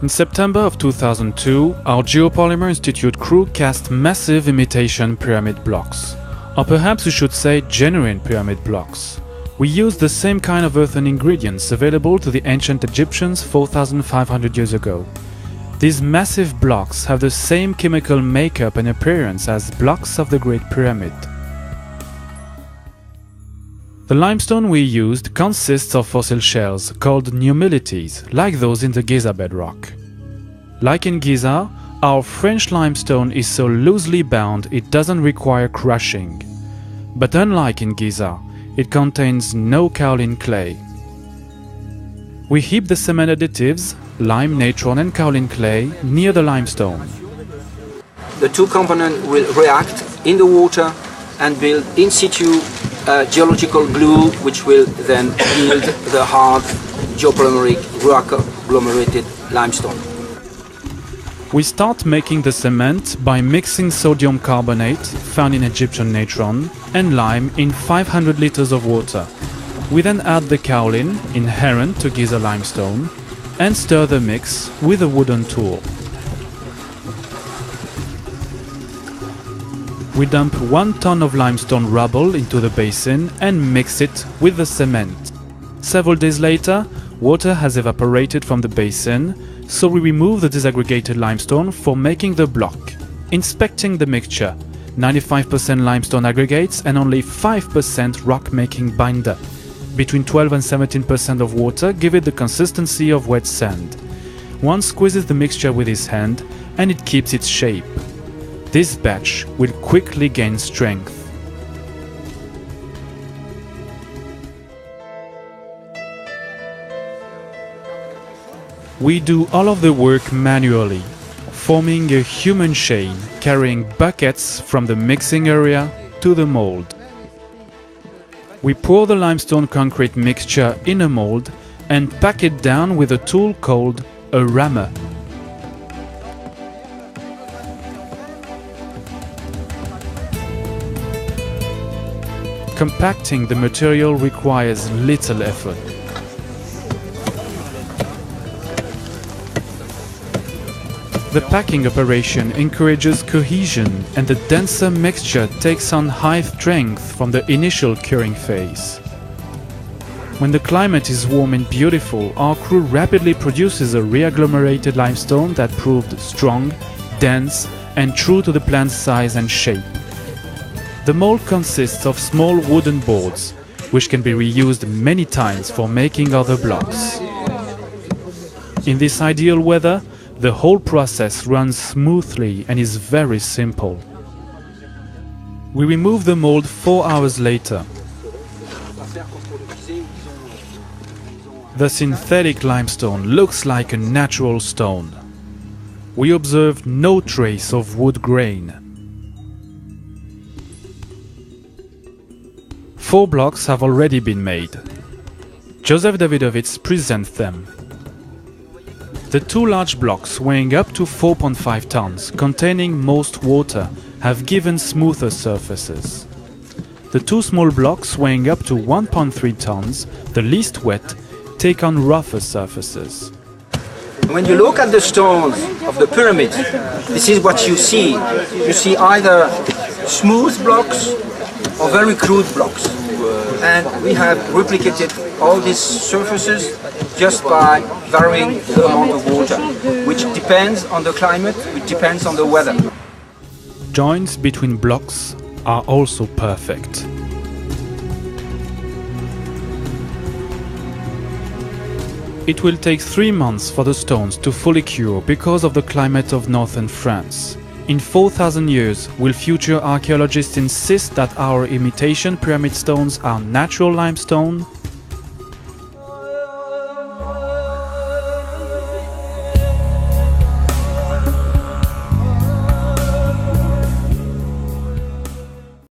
In September of 2002, our Geopolymer Institute crew cast massive imitation pyramid blocks. Or perhaps we should say genuine pyramid blocks. We used the same kind of earthen ingredients available to the ancient Egyptians 4,500 years ago. These massive blocks have the same chemical makeup and appearance as blocks of the Great Pyramid. The limestone we used consists of fossil shells called nummulites, like those in the Giza bedrock. Like in Giza, our French limestone is so loosely bound it doesn't require crushing. But unlike in Giza, it contains no kaolin clay. We heap the cement additives, lime, natron and kaolin clay, near the limestone. The two components will react in the water and build in situ geological glue, which will then yield the hard geopolymeric rock agglomerated limestone. We start making the cement by mixing sodium carbonate, found in Egyptian natron, and lime in 500 liters of water. We then add the kaolin, inherent to Giza limestone, and stir the mix with a wooden tool. We dump 1 ton of limestone rubble into the basin and mix it with the cement. Several days later, water has evaporated from the basin, so we remove the disaggregated limestone for making the block. Inspecting the mixture, 95% limestone aggregates and only 5% rock-making binder. Between 12 and 17% of water give it the consistency of wet sand. One squeezes the mixture with his hand and it keeps its shape. This batch will quickly gain strength. We do all of the work manually, forming a human chain carrying buckets from the mixing area to the mold. We pour the limestone concrete mixture in a mold and pack it down with a tool called a rammer. Compacting the material requires little effort. The packing operation encourages cohesion and the denser mixture takes on high strength from the initial curing phase. When the climate is warm and beautiful, our crew rapidly produces a re-agglomerated limestone that proved strong, dense and true to the plant's size and shape. The mold consists of small wooden boards, which can be reused many times for making other blocks. In this ideal weather, the whole process runs smoothly and is very simple. We remove the mold 4 hours later. The synthetic limestone looks like a natural stone. We observe no trace of wood grain. 4 blocks have already been made. Joseph Davidovits presents them. The 2 large blocks weighing up to 4.5 tons, containing most water, have given smoother surfaces. The 2 small blocks weighing up to 1.3 tons, the least wet, take on rougher surfaces. When you look at the stones of the pyramid, this is what you see. You see either smooth blocks or very crude blocks. And we have replicated all these surfaces just by varying the amount of water, which depends on the climate, which depends on the weather. Joints between blocks are also perfect. It will take 3 months for the stones to fully cure because of the climate of northern France. In 4,000 years, will future archaeologists insist that our imitation pyramid stones are natural limestone?